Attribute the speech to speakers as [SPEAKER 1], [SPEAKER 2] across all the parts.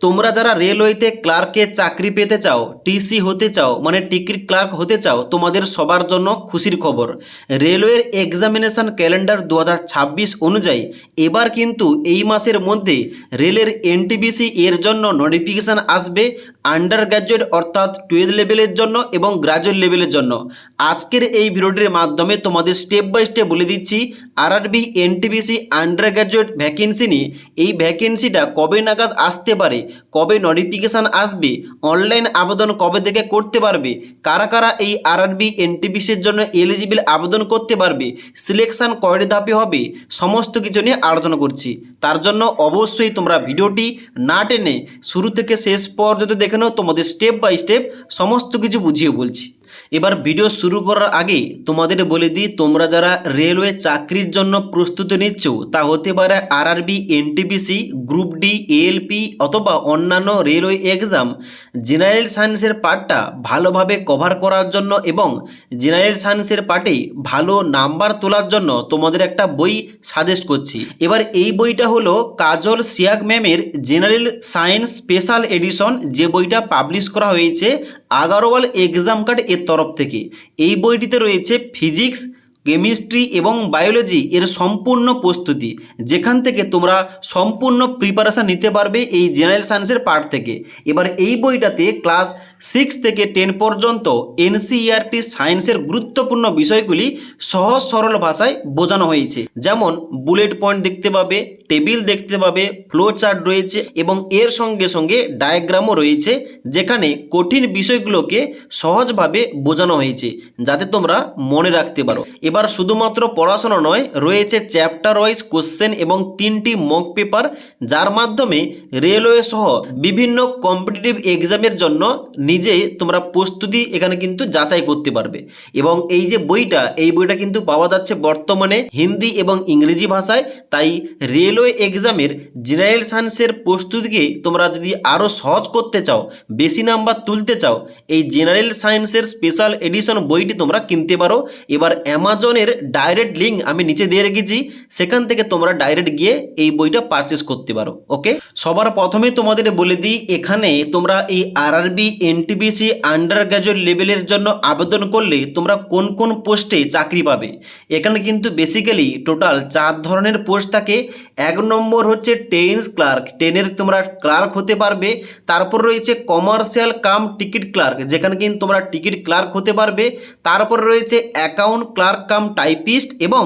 [SPEAKER 1] তোমরা যারা রেলওয়েতে ক্লার্কের চাকরি পেতে চাও, টিসি হতে চাও, মানে টিকিট ক্লার্ক হতে চাও, তোমাদের সবার জন্য খুশির খবর। রেলওয়ের এক্সামিনেশন ক্যালেন্ডার 2026 অনুযায়ী এবার কিন্তু এই মাসের মধ্যে রেলের এনটিপিসি এর জন্য নোটিফিকেশান আসবে, আন্ডার গ্র্যাজুয়েট অর্থাৎ 12 লেভেলের জন্য এবং গ্র্যাজুয়েট লেভেলের জন্য। আজকের এই ভিডিওটির মাধ্যমে তোমাদের স্টেপ বাই স্টেপ বলে দিচ্ছি RRB NTPC under graduate vacancy নিয়ে। এই ভ্যাকেন্সিটা কবে নাগাদ আসতে পারে, কবে নোটিফিকেশান আসবে, অনলাইন আবেদন কবে থেকে করতে পারবে, কারা কারা এই আরআরবি এনটিপিসির জন্য এলিজিবল আবেদন করতে পারবে, সিলেকশন কয় ধাপে হবে, সমস্ত কিছু নিয়ে আলোচনা করছি। তার জন্য অবশ্যই তোমরা ভিডিওটি না টেনে শুরু থেকে শেষ পর্যন্ত দেখে নাও, তোমাদের স্টেপ বাই স্টেপ সমস্ত কিছু বুঝিয়ে বলছি। এবার ভিডিও শুরু করার আগে তোমাদের বলে দিই, তোমরা যারা রেলওয়ে চাকরির জন্য প্রস্তুতি নিচ্ছ, তা হতে পারে RRB NTPC, group D, ALP অথবা অন্যান্য রেলওয়ে এক্সাম, জেনারেল সায়েন্সের পার্টটা ভালোভাবে কভার করার জন্য এবং জেনারেল সায়েন্সের পার্টে ভালো নাম্বার তোলার জন্য তোমাদের একটা বই সাজেস্ট করছি। এবার এই বইটা হলো কাজল সিয়াগ ম্যামের জেনারেল সায়েন্স স্পেশাল এডিশন, যে বইটা পাবলিশ করা হয়েছে আগরওয়াল এক্সাম কার্ড এর তরফ থেকে। এই বইটিতে রয়েছে ফিজিক্স, কেমিস্ট্রি এবং বায়োলজি এর সম্পূর্ণ প্রস্তুতি, যেখান থেকে তোমরা সম্পূর্ণ প্রিপারেশান নিতে পারবে এই জেনারেল সায়েন্সের পার্ট থেকে। এবার এই বইটাতে ক্লাস 6 থেকে 10 পর্যন্ত এনসিইআরটি সায়েন্সের গুরুত্বপূর্ণ বিষয়গুলি সহজ সরল ভাষায় বোঝানো হয়েছে। যেমন বুলেট পয়েন্ট দেখতে পাবে, টেবিল দেখতে পাবে, ফ্লো চার্ট রয়েছে এবং এর সঙ্গে সঙ্গে ডায়াগ্রামও রয়েছে, যেখানে কঠিন বিষয়গুলোকে সহজভাবে বোঝানো হয়েছে যাতে তোমরা মনে রাখতে পারো। এবার শুধুমাত্র পড়াশোনা নয়, রয়েছে চ্যাপ্টার ওয়াইজ কোশ্চেন এবং 3টি মক পেপার, যার মাধ্যমে রেলওয়ে সহ বিভিন্ন কম্পিটিটিভ এক্সামের জন্য নিজে তোমরা প্রস্তুতি এখানে কিন্তু যাচাই করতে পারবে। এবং এই যে বইটা, এই বইটা কিন্তু পাওয়া যাচ্ছে বর্তমানে হিন্দি এবং ইংরেজি ভাষায়। তাই রেলওয়ে এক্সামের জেনারেল সায়েন্সের প্রস্তুতিকে তোমরা যদি আরও সহজ করতে চাও, বেশি নাম্বার তুলতে চাও, এই জেনারেল সায়েন্সের স্পেশাল এডিশন বইটি তোমরা কিনতে পারো। এবার অ্যামাজনের ডাইরেক্ট লিঙ্ক আমি নিচে দিয়ে রেখেছি, সেখান থেকে তোমরা ডাইরেক্ট গিয়ে এই বইটা পারচেস করতে পারো। ওকে, সবার প্রথমে তোমাদের বলে দিই, এখানে তোমরা এই আরআরবি এনটিপিসি আন্ডার গ্র্যাজুয়েট লেভেলের জন্য আবেদন করলে তোমরা কোন কোন পোস্টে চাকরি পাবে। এখানে কিন্তু বেসিক্যালি টোটাল 4 ধরনের পোস্ট থাকে। 1 নম্বর হচ্ছে টেন্স ক্লার্ক, 10-এর তোমরা ক্লার্ক হতে পারবে। তারপর রয়েছে কমার্শিয়াল কাম টিকিট ক্লার্ক, যেখানে কিন্তু তোমরা টিকিট ক্লার্ক হতে পারবে। তারপর রয়েছে অ্যাকাউন্ট ক্লার্ক কাম টাইপিস্ট এবং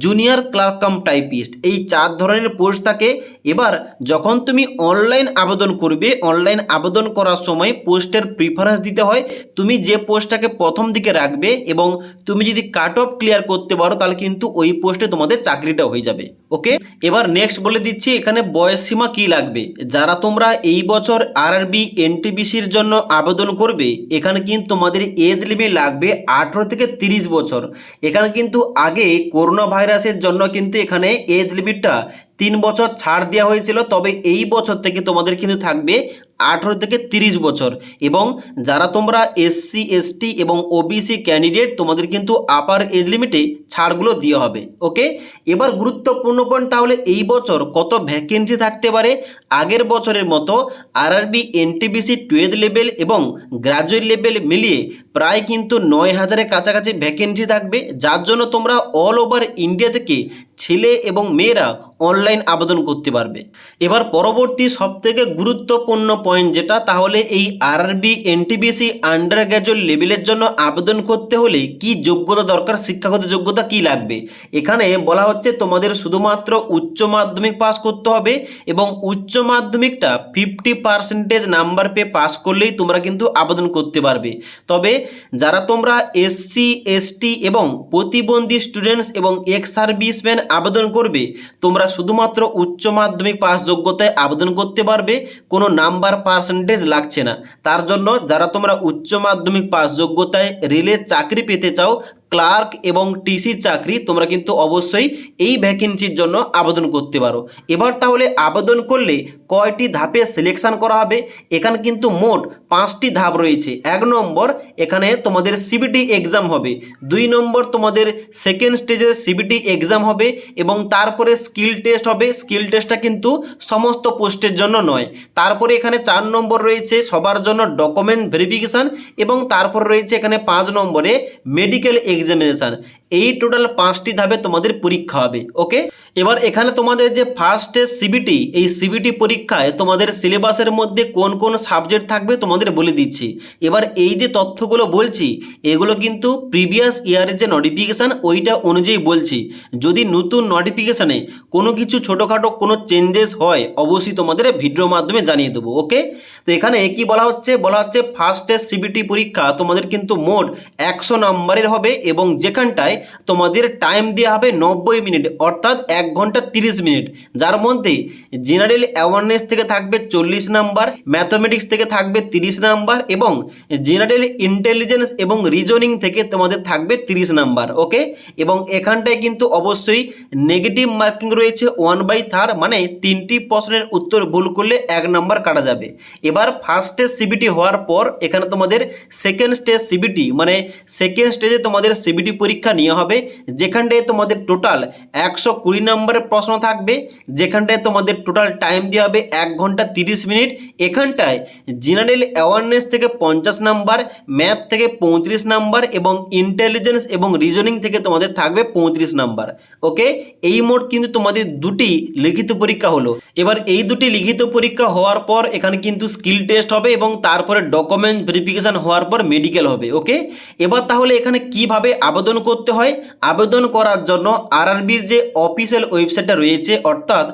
[SPEAKER 1] জুনিয়র ক্লার্ক কাম টাইপিস্ট, এই 4 ধরনের পোস্ট থাকে। এবার যখন তুমি অনলাইন আবেদন করবে, অনলাইন আবেদন করার সময় পোস্টের প্রিফারেন্স দিতে হয়। তুমি যে পোস্টটাকে প্রথম দিকে রাখবে এবং তুমি যদি কাট অফ ক্লিয়ার করতে পারো, তাহলে কিন্তু ওই পোস্টে তোমাদের চাকরিটা হয়ে যাবে। ওকে, এবার নেক্সট বলে দিচ্ছি এখানে বয়স সীমা কী লাগবে। যারা তোমরা এই বছর আরআরবি এনটিপিসির জন্য আবেদন করবে, এখানে কিন্তু তোমাদের এজ লিমিট লাগবে 18 থেকে 30 বছর। এখানে কিন্তু আগে করোনা ভাইরাসের জন্য কিন্তু এখানে এজ লিমিটটা 3 বছর ছাড় দেওয়া হয়েছিল, তবে এই বছর থেকে তোমাদের কিন্তু থাকবে 18 থেকে 30 বছর। এবং যারা তোমরা এসসি এসটি এবং ওবিসি ক্যান্ডিডেট, তোমাদের কিন্তু আপার এজ লিমিটে ছাড়গুলো দেওয়া হবে। ওকে, এবার গুরুত্বপূর্ণ পয়েন্ট, তাহলে এই বছর কত ভ্যাকেন্সি থাকতে পারে। আগের বছরের মতো আরআরবি এনটিপিসি 12 লেভেল এবং গ্র্যাজুয়েট লেভেল মিলিয়ে প্রায় কিন্তু 9000-এর কাছাকাছি ভ্যাকেন্সি থাকবে, যার জন্য তোমরা অল ওভার ইন্ডিয়া থেকে ছেলে এবং মেয়েরা অনলাইন আবেদন করতে পারবে। এবার পরবর্তী সবথেকে গুরুত্বপূর্ণ পয়েন্ট যেটা, তাহলে এই আরআরবি এনটিপিসি আন্ডার গ্র্যাজুয়েট লেভেলের জন্য আবেদন করতে হলে কি যোগ্যতা দরকার, শিক্ষাগত যোগ্যতা কি লাগবে। এখানে বলা হচ্ছে তোমাদের শুধুমাত্র উচ্চ মাধ্যমিক পাস করতে হবে এবং উচ্চ মাধ্যমিকটা 50% নাম্বার পেয়ে পাস করলেই তোমরা কিন্তু আবেদন করতে পারবে। তবে যারা তোমরা এসসি এসটি এবং প্রতিবন্ধী স্টুডেন্টস এবং এক্স সার্ভিসম্যান আবেদন করবে, তোমরা শুধুমাত্র উচ্চ মাধ্যমিক পাস যোগ্যতায় আবেদন করতে পারবে, কোনো নাম্বার পার্সেন্টেজ লাগছে না। তার জন্য যারা তোমরা উচ্চ মাধ্যমিক পাস যোগ্যতায় রেলের চাকরি পেতে চাও, ক্লার্ক এবং টিসি চাকরি তোমরা কিন্তু অবশ্যই এই ভ্যাকেন্সির জন্য আবেদন করতে পারো। এবার তাহলে আবেদন করলে কয়টি ধাপে সিলেকশন করা হবে? এখানে কিন্তু মোট 5টি ধাপ রয়েছে। 1 নম্বর এখানে তোমাদের সিবিটি এক্সাম হবে, 2 নম্বর তোমাদের সেকেন্ড স্টেজের সিবিটি এক্সাম হবে এবং তারপরে স্কিল টেস্ট হবে। স্কিল টেস্টটা কিন্তু সমস্ত পোস্টের জন্য নয়। তারপরে এখানে 4 নম্বর রয়েছে সবার জন্য ডকুমেন্ট ভেরিফিকেশান এবং তারপর রয়েছে এখানে 5 নম্বরে মেডিকেল এক্সামিনেশান। এই টোটাল 5টি ধাপে তোমাদের পরীক্ষা হবে। ওকে, এবার এখানে তোমাদের যে ফার্স্ট স্টেজ সিবিটি, এই সিবিটি পরীক্ষায় তোমাদের সিলেবাসের মধ্যে কোন কোন সাবজেক্ট থাকবে তোমাদের বলে দিচ্ছি। এবার এই যে তথ্যগুলো বলছি এগুলো কিন্তু প্রিভিয়াস ইয়ারের যে নোটিফিকেশান ওইটা অনুযায়ী বলছি। যদি নতুন নোটিফিকেশানে কোনো কিছু ছোটোখাটো কোনো চেঞ্জেস হয় অবশ্যই তোমাদের ভিডিওর মাধ্যমে জানিয়ে দেবো। ওকে, তো এখানে কি বলা হচ্ছে ফার্স্ট স্টেজ সিবিটি পরীক্ষা তোমাদের কিন্তু মোট 100 নম্বরের হবে এবং যেখানটায় তোমাদের টাইম দেওয়া হবে 90 মিনিট, অর্থাৎ 1 ঘন্টা 30 মিনিট, যার মধ্যে জেনারেল অ্যাওয়ারনেস থেকে থাকবে 40 নাম্বার, ম্যাথমেটিক্স থেকে থাকবে 30 নাম্বার এবং জেনারেল ইন্টেলিজেন্স এবং রিজনিং থেকে তোমাদের থাকবে 30 নাম্বার। ওকে, এবং এখানটায় কিন্তু অবশ্যই নেগেটিভ মার্কিং রয়েছে 1/3, মানে 3টি প্রশ্নের উত্তর ভুল করলে 1 নাম্বার কাটা যাবে। এবার ফার্স্ট স্টেজ সিবিটি হওয়ার পর এখানে তোমাদের সেকেন্ড স্টেজ সিবিটি, মানে সেকেন্ড স্টেজে তোমাদের সিবিটি পরীক্ষা নেওয়া হবে, যেখানটায় তোমাদের টোটাল 120 নম্বরের প্রশ্ন থাকবে, যেখানটায় তোমাদের টোটাল টাইম দেওয়া হবে 1 ঘন্টা 30 মিনিট। এখানটায় জেনারেল অ্যাওয়ারনেস থেকে 50 নাম্বার, ম্যাথ থেকে 35 নাম্বার এবং ইন্টেলিজেন্স এবং রিজনিং থেকে তোমাদের থাকবে 35 নাম্বার। ওকে, এই মোট কিন্তু তোমাদের 2টি লিখিত পরীক্ষা হলো। এবার এই 2টি লিখিত পরীক্ষা হওয়ার পর এখানে কিন্তু স্কিল টেস্ট হবে এবং তারপরে ডকুমেন্ট ভেরিফিকেশান হওয়ার পর মেডিকেল হবে। ওকে, এবার তাহলে এখানে কিভাবে আবেদন করতে হয়? আবেদন করার জন্য আরআরবির যে অফিসিয়াল ওয়েবসাইটটা রয়েছে, অর্থাৎ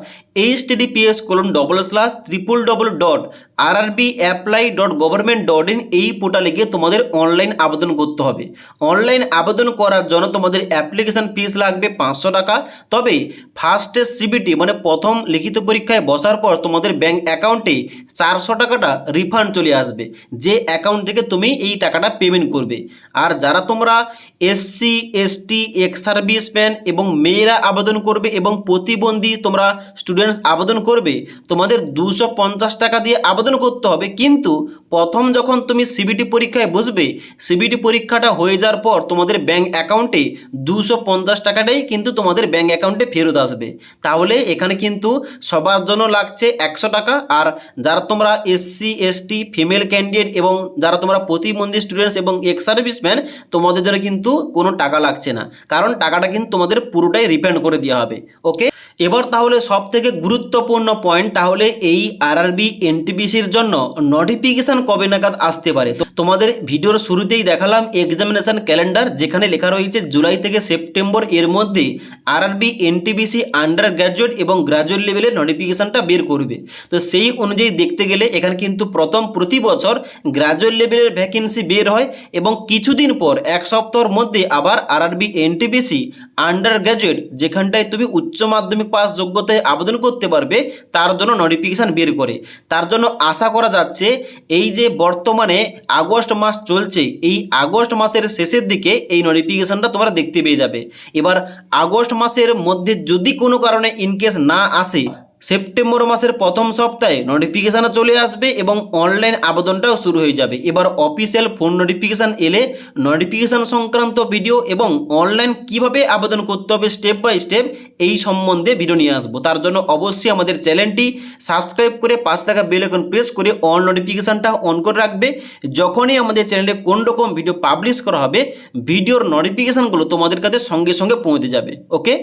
[SPEAKER 1] https://www.rrbapply.government.in, এই পোর্টালে গিয়ে তোমাদের অনলাইন আবেদন করতে হবে। অনলাইন আবেদন করার জন্য তোমাদের অ্যাপ্লিকেশন ফিস লাগবে 500 টাকা। তবে ফার্স্ট স্টেজ সিবিটি মানে প্রথম লিখিত পরীক্ষায় বসার পর তোমাদের ব্যাংক অ্যাকাউন্টে 400 টাকাটা রিফান্ড চলে আসবে, যে অ্যাকাউন্ট থেকে তুমি এই টাকাটা পেমেন্ট করবে। আর যারা তোমরা এসসি, এসটি, এক্স সার্ভিসম্যান এবং মেয়েরা আবেদন করবে এবং প্রতিবন্ধী তোমরা স্টুডেন্টস আবেদন করবে, তোমাদের 250 টাকা দিয়ে আবেদন করতে হবে। কিন্তু প্রথম যখন তুমি সিবিটি পরীক্ষায় বসবে, সিবিটি পরীক্ষাটা হয়ে যাওয়ার পর তোমাদের ব্যাংক অ্যাকাউন্টে 250 টাকাটাই কিন্তু তোমাদের ব্যাংক অ্যাকাউন্টে ফেরত আসবে। তাহলে এখানে কিন্তু সবার জন্য লাগছে 100 টাকা। আর যারা তোমরা এসসি, এসটি, ফিমেল ক্যান্ডিডেট এবং যারা তোমরা প্রতিবন্ধী স্টুডেন্টস এবং এক্স সার্ভিসম্যান, তোমাদের জন্য কিন্তু কোনো টাকা লাগছে না, কারণ টাকাটা কিন্তু তোমাদের পুরোটাই রিফান্ড করে দেওয়া হবে। ওকে, এবার তাহলে সব থেকে গুরুত্বপূর্ণ পয়েন্ট, তাহলে এই আরআরবি এনটিপিসির জন্য নোটিফিকেশান কবে নাগাদ আসতে পারে? তো তোমাদের ভিডিওর শুরুতেই দেখালাম এক্সামিনেশান ক্যালেন্ডার, যেখানে লেখা রয়েছে জুলাই থেকে সেপ্টেম্বর এর মধ্যে আরআরবি এনটিপিসি আন্ডার গ্র্যাজুয়েট এবং গ্র্যাজুয়েট লেভেলের নোটিফিকেশানটা বের করবে। তো সেই অনুযায়ী দেখতে গেলে এখানে কিন্তু প্রতি বছর গ্র্যাজুয়েট লেভেলের ভ্যাকেন্সি বের হয় এবং কিছুদিন পর 1 সপ্তাহের মধ্যে আবার আরআরবি এনটিপিসি আন্ডার গ্র্যাজুয়েট, যেখানটায় তুমি উচ্চ মাধ্যমিক পাস যোগ্যতায় আবেদন করতে পারবে, তার জন্য নোটিফিকেশান বের করে। তার জন্য আশা করা যাচ্ছে এই যে বর্তমানে আগস্ট মাস চলছে, এই আগস্ট মাসের শেষের দিকে এই নোটিফিকেশানটা তোমরা দেখতে পেয়ে যাবে। এবার আগস্ট মাসের মধ্যে যদি কোনো কারণে ইনকেস না আসে, সেপ্টেম্বর মাসের প্রথম সপ্তাহে নোটিফিকেশানও চলে আসবে এবং অনলাইন আবেদনটাও শুরু হয়ে যাবে। এবার অফিসিয়াল ফোন নোটিফিকেশান এলে নোটিফিকেশান সংক্রান্ত ভিডিও এবং অনলাইন কিভাবে আবেদন করতে হবে স্টেপ বাই স্টেপ, এই সম্বন্ধে ভিডিও নিয়ে আসবো। তার জন্য অবশ্যই আমাদের চ্যানেলটি সাবস্ক্রাইব করে পাশে থাকা বেল আইকন প্রেস করে অল নোটিফিকেশানটা অন করে রাখবে। যখনই আমাদের চ্যানেলে কোন রকম ভিডিও পাবলিশ করা হবে, ভিডিওর নোটিফিকেশানগুলো তোমাদের কাছে সঙ্গে সঙ্গে পৌঁছে যাবে। ওকে।